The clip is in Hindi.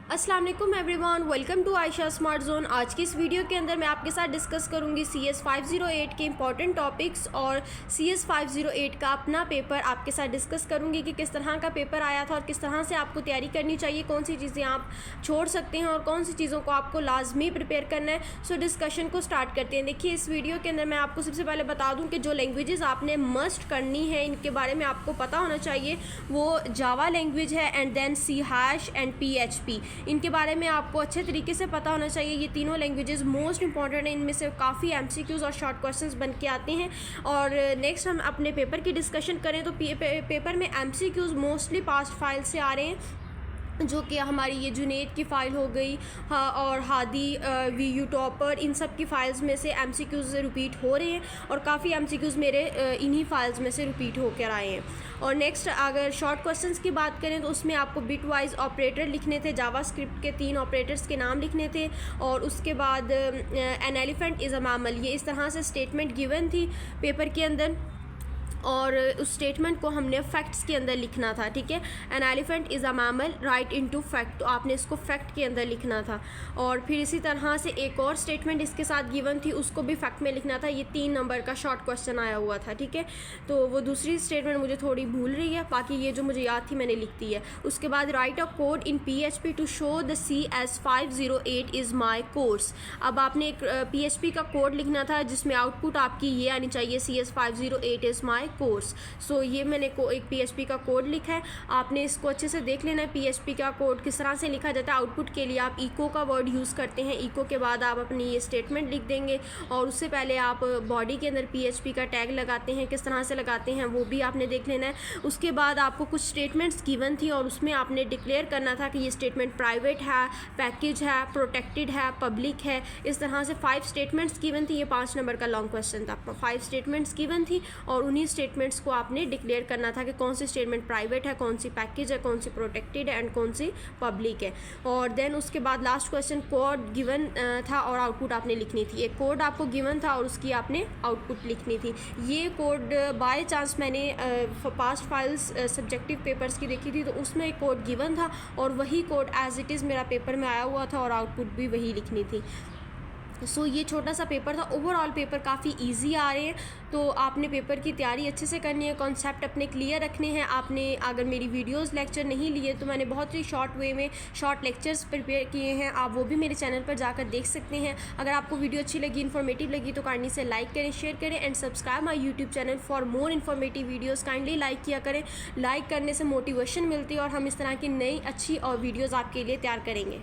अस्सलाम वालेकुम everyone, welcome to Ayesha smart zone. आज की इस वीडियो के अंदर मैं आपके साथ डिस्कस करूंगी CS 508 के इंपॉर्टेंट टॉपिक्स और CS 508 का अपना पेपर आपके साथ डिस्कस करूंगी कि किस तरह का पेपर आया था और किस तरह से आपको तैयारी करनी चाहिए, कौन सी चीज़ें आप छोड़ सकते हैं और कौन सी चीज़ों को आपको लाजमी प्रिपेयर करना है। सो डिस्कशन को स्टार्ट करते हैं। देखिए, इस वीडियो के अंदर मैं आपको सबसे पहले बता दूँ कि जो लैंग्वेजेस आपने मस्ट करनी है, इनके बारे में आपको पता होना चाहिए। वो जावा लैंग्वेज है and then C# and PHP, इनके बारे में आपको अच्छे तरीके से पता होना चाहिए। ये तीनों लैंग्वेजेस मोस्ट इंपॉर्टेंट हैं, इनमें से काफ़ी MCQs और शॉर्ट क्वेश्चंस बन के आते हैं। और नेक्स्ट हम अपने पेपर की डिस्कशन करें तो पेपर में MCQs मोस्टली पास्ट फाइल से आ रहे हैं, जो कि हमारी ये जुनेद की फ़ाइल हो गई, हाँ, और हादी VU टॉपर, इन सब की फ़ाइल्स में से MCQs रिपीट हो रहे हैं और काफ़ी MCQs मेरे इन्हीं फाइल्स में से रिपीट होकर आए हैं। और नेक्स्ट अगर शॉर्ट क्वेश्चंस की बात करें तो उसमें आपको बिट वाइज ऑपरेटर लिखने थे, जावास्क्रिप्ट के 3 ऑपरेटर्स के नाम लिखने थे और उसके बाद an elephant is a mammal, ये इस तरह से स्टेटमेंट गिवन थी पेपर के अंदर और उस स्टेटमेंट को हमने फैक्ट्स के अंदर लिखना था। ठीक है, an elephant is a mammal right into fact, तो आपने इसको फैक्ट के अंदर लिखना था। और फिर इसी तरह से एक और स्टेटमेंट इसके साथ गिवन थी, उसको भी फैक्ट में लिखना था। ये 3 नंबर का शॉर्ट क्वेश्चन आया हुआ था। ठीक है, तो वो दूसरी स्टेटमेंट मुझे थोड़ी भूल रही है, बाकी ये जो मुझे याद थी मैंने लिख दी है। उसके बाद write a code in PHP to show the CS 508 is my course. अब आपने एक PHP का कोड लिखना था जिसमें आउटपुट आपकी ये आनी चाहिए, CS 508 इज़ माई कोर्स। सो ये मैंने एक PHP का कोड लिखा है, आपने इसको अच्छे से देख लेना है। PHP का कोड किस तरह से लिखा जाता है, आउटपुट के लिए आप इको का वर्ड यूज़ करते हैं। इको के बाद आप अपनी ये स्टेटमेंट लिख देंगे और उससे पहले आप बॉडी के अंदर PHP का टैग लगाते हैं, किस तरह से लगाते हैं वो भी आपने देख लेना है। उसके बाद आपको कुछ स्टेटमेंट्स गिवन थी और उसमें आपने डिक्लेयर करना था कि ये स्टेटमेंट प्राइवेट है, पैकेज है, प्रोटेक्टेड है, पब्लिक है। इस तरह से 5 स्टेटमेंट्स गिवन थी। ये 5 नंबर का लॉन्ग क्वेश्चन था। 5 स्टेटमेंट्स गिवन थी और उन्हीं स्टेटमेंट्स को आपने डिक्लेयर करना था कि कौन सी स्टेटमेंट प्राइवेट है, कौन सी पैकेज है, कौन सी प्रोटेक्टेड है एंड कौन सी पब्लिक है। और देन उसके बाद लास्ट क्वेश्चन कोड गिवन था और आउटपुट आपने लिखनी थी। एक कोड आपको गिवन था और उसकी आपने आउटपुट लिखनी थी। ये कोड बाय चांस मैंने पास्ट फाइल्स सब्जेक्टिव पेपर्स की देखी थी तो उसमें एक कोड गिवन था और वही कोड एज इट इज़ मेरा पेपर में आया हुआ था और आउटपुट भी वही लिखनी थी। सो ये छोटा सा पेपर था। ओवरऑल पेपर काफ़ी इजी आ रहे हैं, तो आपने पेपर की तैयारी अच्छे से करनी है, कॉन्सेप्ट अपने क्लियर रखने हैं। आपने अगर मेरी वीडियोस लेक्चर नहीं लिए तो मैंने बहुत ही शॉर्ट वे में शॉर्ट लेक्चर्स प्रिपेयर किए हैं, आप वो भी मेरे चैनल पर जाकर देख सकते हैं। अगर आपको वीडियो अच्छी लगी, इन्फॉर्मेटिव लगी तो काइंडली से लाइक करें, शेयर करें and subscribe my YouTube channel for more informative videos. Kindly like किया करें, लाइक करने से मोटिवेशन मिलती है और हम इस तरह की नई अच्छी और वीडियोज़ आपके लिए तैयार करेंगे।